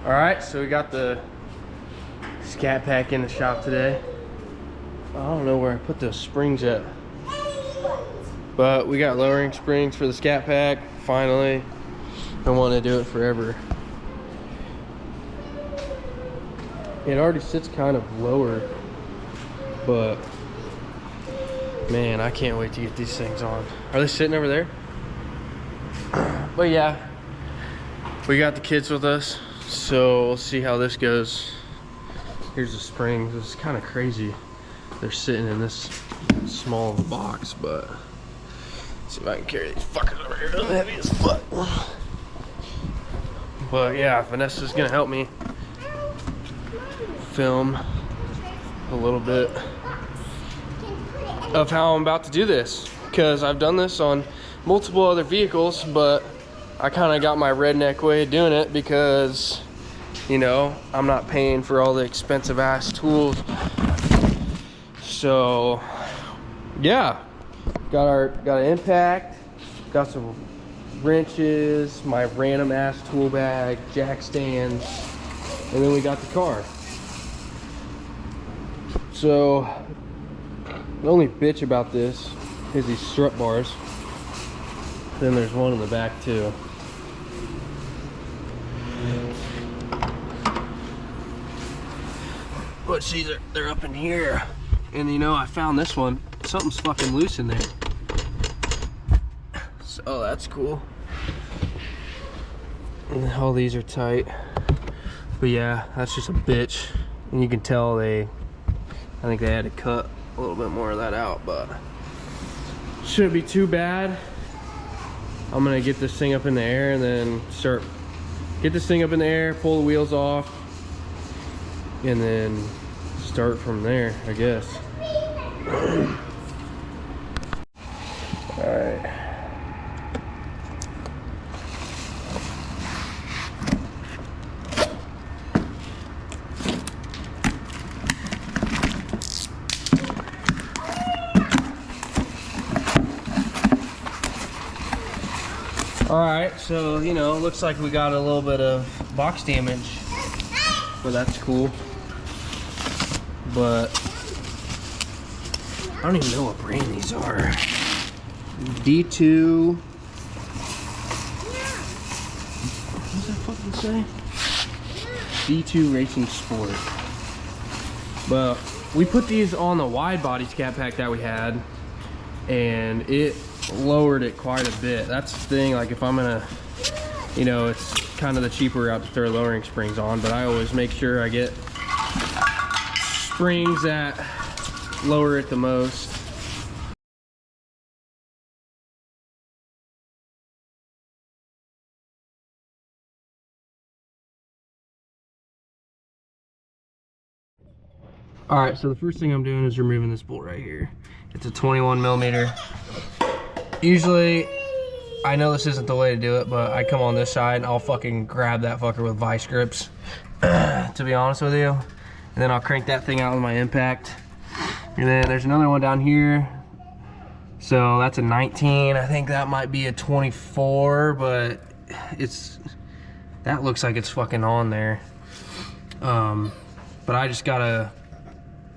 All right, so we got the Scat Pack in the shop today. I don't know where I put those springs at, but we got lowering springs for the Scat Pack. Finally, I want to do it forever. It already sits kind of lower, but man, I can't wait to get these things on. Are they sitting over there? But yeah, we got the kids with us, so we'll see how this goes. Here's the springs. This is kind of crazy. They're sitting in this small of a box, but let's see if I can carry these fuckers over here. They're heavy as fuck. But yeah, Vanessa's gonna help me film a little bit of how I'm about to do this, because I've done this on multiple other vehicles, but I kind of got my redneck way of doing it because, you know, I'm not paying for all the expensive ass tools. So yeah, got an impact, got some wrenches, my random ass tool bag, jack stands, and then we got the car. So the only bitch about this is these strut bars. Then there's one in the back too. But see, they're up in here. And you know, I found this one. Something's fucking loose in there. So that's cool. And all these are tight. But yeah, that's just a bitch. And you can tell I think they had to cut a little bit more of that out, but shouldn't be too bad. I'm gonna get this thing up in the air and then get this thing up in the air, pull the wheels off, and then start from there, I guess. All right. Alright, so you know, looks like we got a little bit of box damage, but that's cool. But I don't even know what brand these are. D2. What does that fucking say? D2 Racing Sport. Well, we put these on the wide body Scat Pack that we had, and it lowered it quite a bit. That's the thing, like if I'm gonna, you know, it's kind of the cheaper route to throw lowering springs on, but I always make sure I get springs that lower it the most. All right, so the first thing I'm doing is removing this bolt right here. It's a 21 millimeter. Usually, I know this isn't the way to do it, but I come on this side and I'll fucking grab that fucker with vice grips, to be honest with you. And then I'll crank that thing out with my impact. And then there's another one down here. So that's a 19. I think that might be a 24, but that looks like it's fucking on there. But I just got a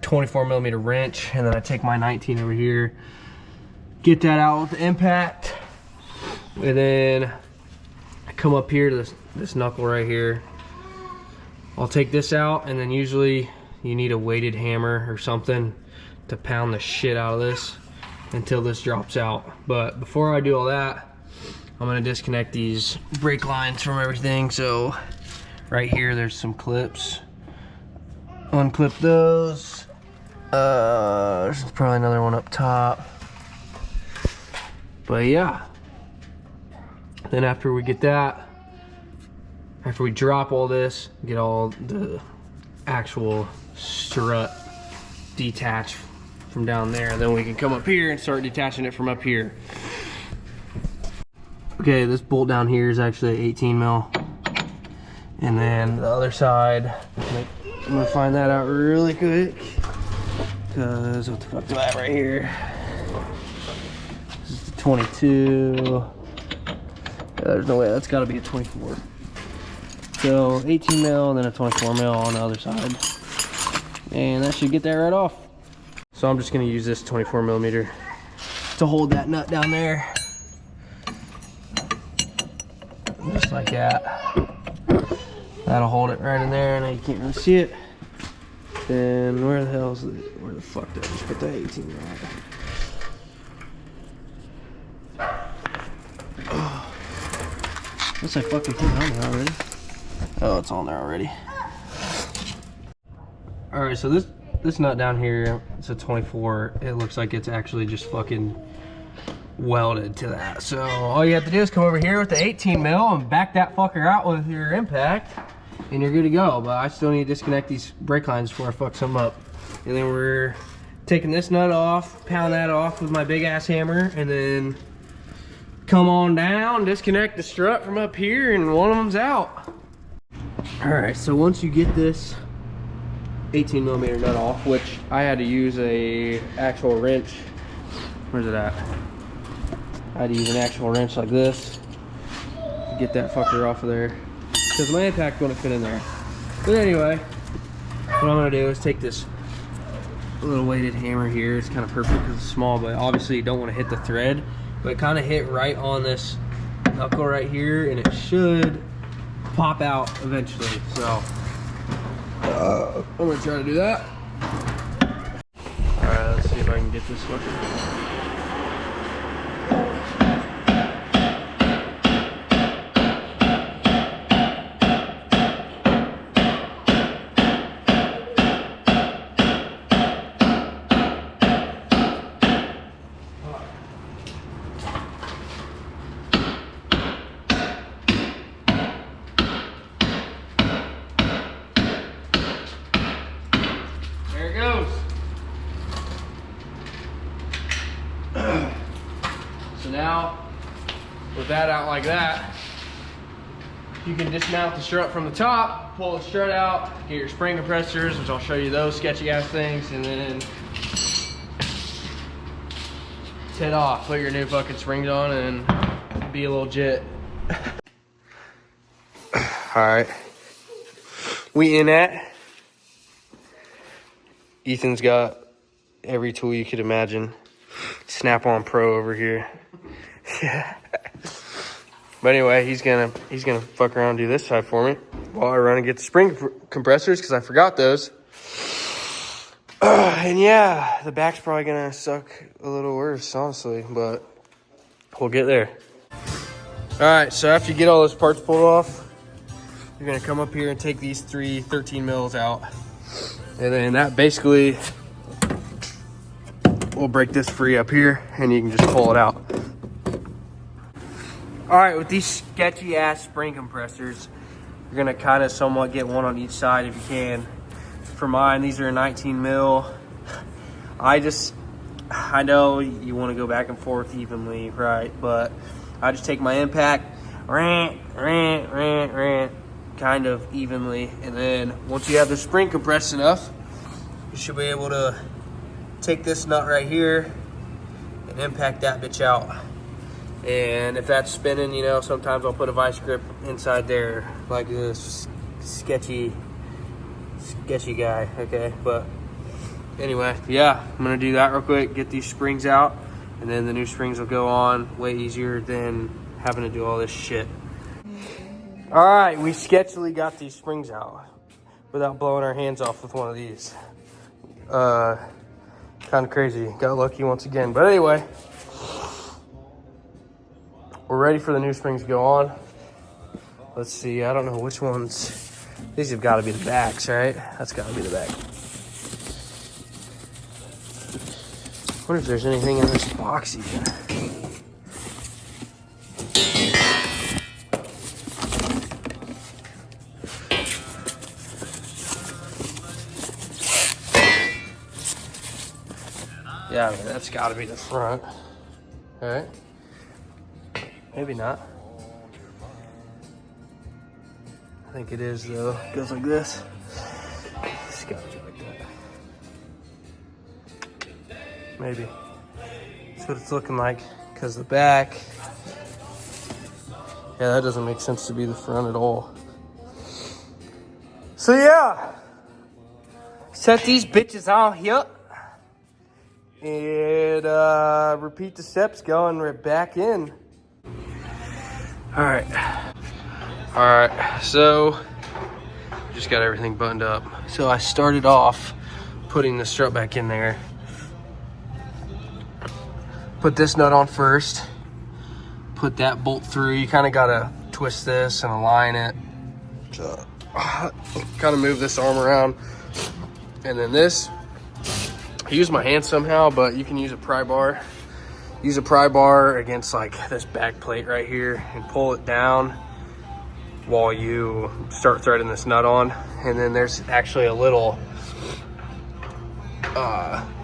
24 millimeter wrench, and then I take my 19 over here, get that out with the impact, and then I come up here to this knuckle right here. I'll take this out, and then usually you need a weighted hammer or something to pound the shit out of this until this drops out. But before I do all that, I'm gonna disconnect these brake lines from everything. So right here, there's some clips. Unclip those. There's probably another one up top. But yeah, then after we get that, after we drop all this, get all the actual strut detached from down there, and then we can come up here and start detaching it from up here. Okay, this bolt down here is actually 18 mil. And then the other side, I'm gonna find that out really quick. Cause what the fuck do I have right here? This is the 22. There's no way, that's gotta be a 24. So 18 mil and then a 24 mil on the other side. And that should get that right off. So I'm just gonna use this 24 millimeter to hold that nut down there. Just like that. That'll hold it right in there, and you can't really see it. Then where the hell is it? Where the fuck did I just put that 18 mil at? Oh. Looks like fucking put it on there already. Oh, it's on there already. Alright, so this nut down here, it's a 24. It looks like it's actually just fucking welded to that. So all you have to do is come over here with the 18 mil and back that fucker out with your impact, and you're good to go. But I still need to disconnect these brake lines before I fuck some up. And then we're taking this nut off, pound that off with my big ass hammer, and then come on down, disconnect the strut from up here, and one of them's out. Alright, so once you get this 18 millimeter nut off, which I had to use a actual wrench. Where's it at? I had to use an actual wrench like this to get that fucker off of there, because my impact wouldn't fit in there. But anyway, what I'm gonna do is take this little weighted hammer here. It's kind of perfect because it's small, but obviously you don't want to hit the thread, but kind of hit right on this knuckle right here, and it should pop out eventually. So I'm gonna try to do that. Alright, let's see if I can get this working. So now, with that out like that, you can dismount the strut from the top, pull the strut out, get your spring compressors, which I'll show you those sketchy ass things, and then head off, put your new fucking springs on, and be a little jit. Alright, we in at. Ethan's got every tool you could imagine. Snap-on Pro over here. Yeah. But anyway, he's gonna fuck around and do this side for me while I run and get the spring compressors, because I forgot those. And yeah, the back's probably gonna suck a little worse, honestly, but we'll get there. All right, so after you get all those parts pulled off, you're gonna come up here and take these 3 13 mils out, and then that basically will break this free up here, and you can just pull it out. All right, with these sketchy ass spring compressors, you're gonna kind of somewhat get one on each side if you can. For mine, these are a 19 mil. I know you want to go back and forth evenly, right? But I just take my impact, kind of evenly, and then once you have the spring compressed enough, you should be able to take this nut right here and impact that bitch out. And if that's spinning, you know, sometimes I'll put a vice grip inside there, like this sketchy guy, okay? But anyway, yeah, I'm gonna do that real quick, get these springs out, and then the new springs will go on way easier than having to do all this shit. All right, we sketchily got these springs out without blowing our hands off with one of these. Kind of crazy, got lucky once again. But anyway, we're ready for the new springs to go on. Let's see, I don't know which ones. These have got to be the backs, right? That's got to be the back. I wonder if there's anything in this box even. Yeah, I mean, that's got to be the front. All right. Maybe not. I think it is though. It goes like this. It's gotta be like that. Maybe. That's what it's looking like. Because the back. Yeah, that doesn't make sense to be the front at all. So yeah, set these bitches on here and repeat the steps going right back in. All right, so just got everything buttoned up. So I started off putting the strut back in there. Put this nut on first, put that bolt through. You kind of gotta twist this and align it. So, kind of move this arm around. And then this, I use my hand somehow, but you can use a pry bar. Use a pry bar against like this back plate right here and pull it down while you start threading this nut on. And then there's actually a little,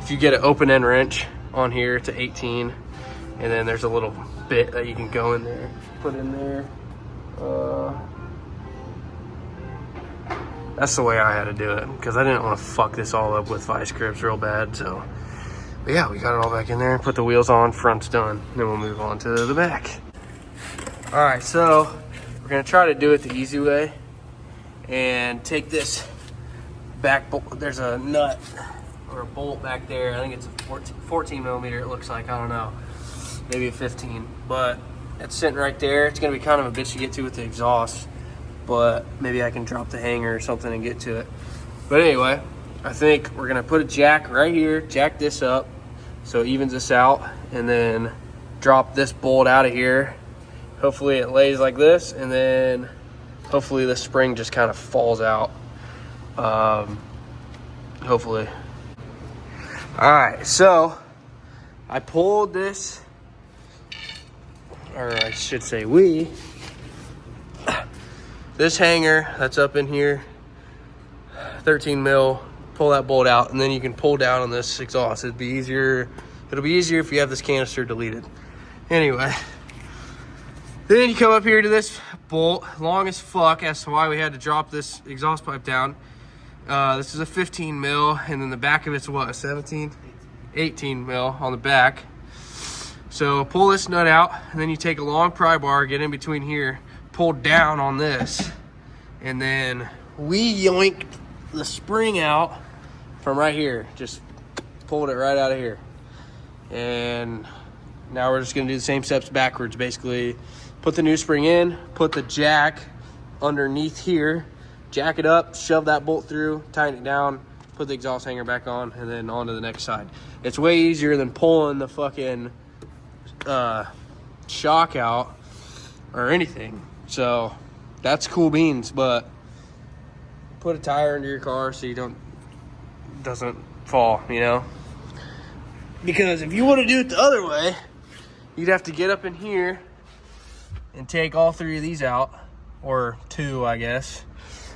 if you get an open end wrench on here to 18, and then there's a little bit that you can go in there, put in there. That's the way I had to do it because I didn't want to fuck this all up with vice grips real bad. So, but yeah, we got it all back in there. Put the wheels on, front's done. Then we'll move on to the back. All right, so we're gonna try to do it the easy way and take this back bolt. There's a nut or a bolt back there. I think it's a 14 millimeter, it looks like. I don't know, maybe a 15, but it's sitting right there. It's gonna be kind of a bitch to get to with the exhaust, but maybe I can drop the hanger or something and get to it. But anyway, I think we're gonna put a jack right here, jack this up so it evens this out, and then drop this bolt out of here. Hopefully it lays like this, and then hopefully the spring just kind of falls out. Hopefully. All right, so I pulled this, or I should say this hanger that's up in here, 13 mil, pull that bolt out, and then you can pull down on this exhaust. It'll be easier if you have this canister deleted. Anyway, then you come up here to this bolt, long as fuck, as to why we had to drop this exhaust pipe down. This is a 15 mil, and then the back of it's what, a 17? 18 mil on the back. So pull this nut out, and then you take a long pry bar, get in between here, pull down on this, and then we yoinked the spring out from right here. Just pulled it right out of here. And now we're just gonna do the same steps backwards. Basically, put the new spring in, put the jack underneath here, jack it up, shove that bolt through, tighten it down, put the exhaust hanger back on, and then on to the next side. It's way easier than pulling the fucking shock out or anything. So that's cool beans, but put a tire under your car so you doesn't fall, you know? Because if you want to do it the other way, you'd have to get up in here and take all three of these out, or two, I guess.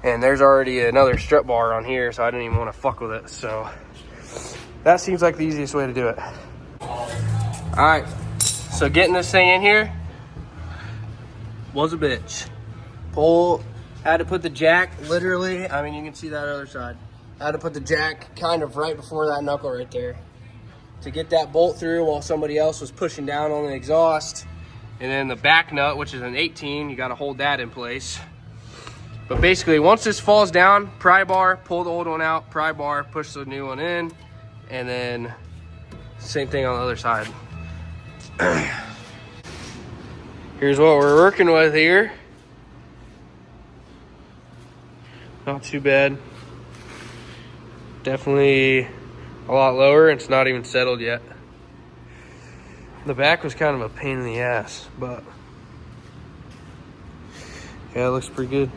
And there's already another strut bar on here, so I didn't even want to fuck with it. So that seems like the easiest way to do it. All right, so getting this thing in here was a bitch. Had to put the jack literally, I mean, you can see that other side. I had to put the jack kind of right before that knuckle right there to get that bolt through while somebody else was pushing down on the exhaust. And then the back nut, which is an 18, you gotta hold that in place. But basically, once this falls down, pry bar, pull the old one out, pry bar, push the new one in, and then same thing on the other side. Here's what we're working with here. Not too bad. Definitely a lot lower. It's not even settled yet. The back was kind of a pain in the ass, but yeah, it looks pretty good.